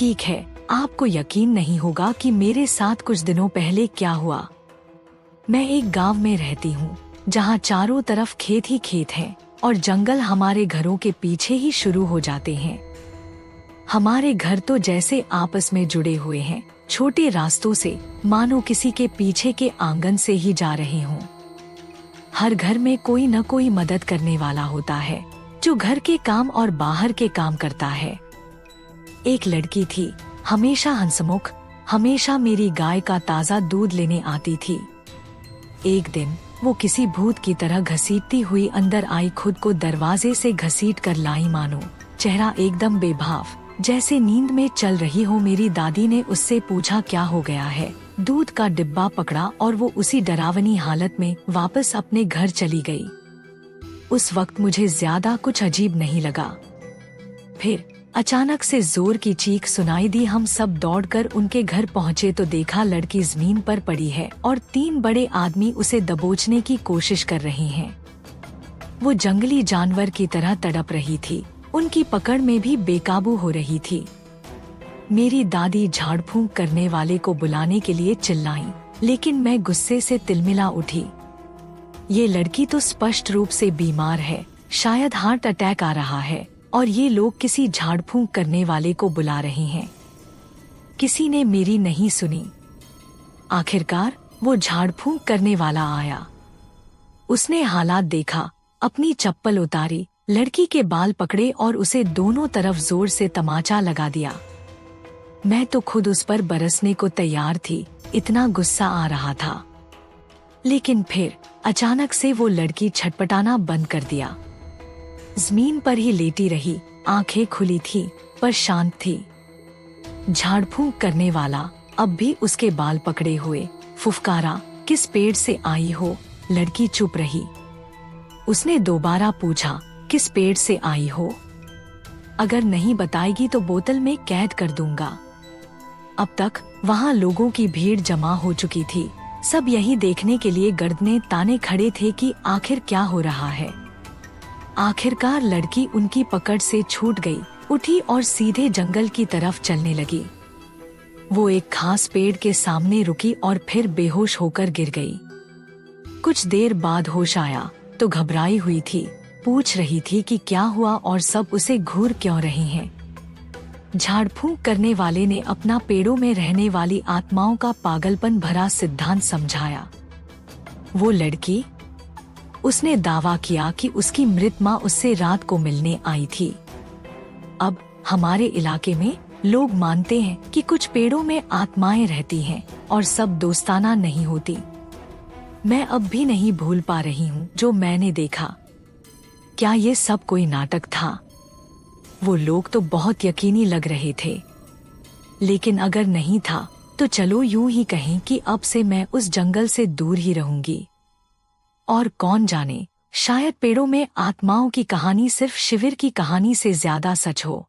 ठीक है, आपको यकीन नहीं होगा कि मेरे साथ कुछ दिनों पहले क्या हुआ। मैं एक गांव में रहती हूँ जहाँ चारों तरफ खेत ही खेत हैं और जंगल हमारे घरों के पीछे ही शुरू हो जाते हैं। हमारे घर तो जैसे आपस में जुड़े हुए हैं, छोटे रास्तों से, मानो किसी के पीछे के आंगन से ही जा रहे हों। हर घर में कोई न कोई मदद करने वाला होता है, जो घर के काम और बाहर के काम करता है। एक लड़की थी, हमेशा हंसमुख, हमेशा मेरी गाय का ताज़ा दूध लेने आती थी। एक दिन वो किसी भूत की तरह घसीटती हुई अंदर आई, खुद को दरवाजे से घसीट कर लाई, मानो चेहरा एकदम बेभाव, जैसे नींद में चल रही हो। मेरी दादी ने उससे पूछा क्या हो गया है। दूध का डिब्बा पकड़ा और वो उसी डरावनी हालत में वापस अपने घर चली गई। उस वक्त मुझे ज्यादा कुछ अजीब नहीं लगा। फिर अचानक से जोर की चीख सुनाई दी। हम सब दौड़कर उनके घर पहुँचे तो देखा लड़की जमीन पर पड़ी है और 3 बड़े आदमी उसे दबोचने की कोशिश कर रहे हैं। वो जंगली जानवर की तरह तड़प रही थी, उनकी पकड़ में भी बेकाबू हो रही थी। मेरी दादी झाड़ फूंक करने वाले को बुलाने के लिए चिल्लाई, लेकिन मैं गुस्से से तिलमिला उठी। ये लड़की तो स्पष्ट रूप से बीमार है, शायद हार्ट अटैक आ रहा है, और ये लोग किसी झाड़ फूंक करने वाले को बुला रहे हैं। किसी ने मेरी नहीं सुनी। आखिरकार वो झाड़ फूंक करने वाला आया। उसने हालात देखा, अपनी चप्पल उतारी, लड़की के बाल पकड़े और उसे दोनों तरफ जोर से तमाचा लगा दिया। मैं तो खुद उस पर बरसने को तैयार थी, इतना गुस्सा आ रहा था। लेकिन फिर अचानक से वो लड़की छटपटाना बंद कर दिया। जमीन पर ही लेटी रही, आंखें खुली थी पर शांत थी। झाड़ फूंक करने वाला अब भी उसके बाल पकड़े हुए फुफकारा, किस पेड़ से आई हो? लड़की चुप रही। उसने दोबारा पूछा, किस पेड़ से आई हो? अगर नहीं बताएगी तो बोतल में कैद कर दूंगा। अब तक वहाँ लोगों की भीड़ जमा हो चुकी थी। सब यही देखने के लिए गर्दनें ताने खड़े थे कि आखिर क्या हो रहा है। आखिरकार लड़की उनकी पकड़ से छूट गई, उठी और सीधे जंगल की तरफ चलने लगी। वो एक खास पेड़ के सामने रुकी और फिर बेहोश होकर गिर गई। कुछ देर बाद होश आया तो घबराई हुई थी, पूछ रही थी कि क्या हुआ और सब उसे घूर क्यों रहे हैं। झाड़ फूंक करने वाले ने अपना पेड़ों में रहने वाली आत्माओं का पागलपन भरा सिद्धांत समझाया। वो लड़की, उसने दावा किया कि उसकी मृत माँ उससे रात को मिलने आई थी। अब हमारे इलाके में लोग मानते हैं कि कुछ पेड़ों में आत्माएं रहती हैं और सब दोस्ताना नहीं होती। मैं अब भी नहीं भूल पा रही हूँ जो मैंने देखा। क्या ये सब कोई नाटक था? वो लोग तो बहुत यकीनी लग रहे थे, लेकिन अगर नहीं था तो चलो यूं ही कहें कि अब से मैं उस जंगल से दूर ही रहूंगी। और कौन जाने, शायद पेड़ों में आत्माओं की कहानी सिर्फ शिविर की कहानी से ज्यादा सच हो।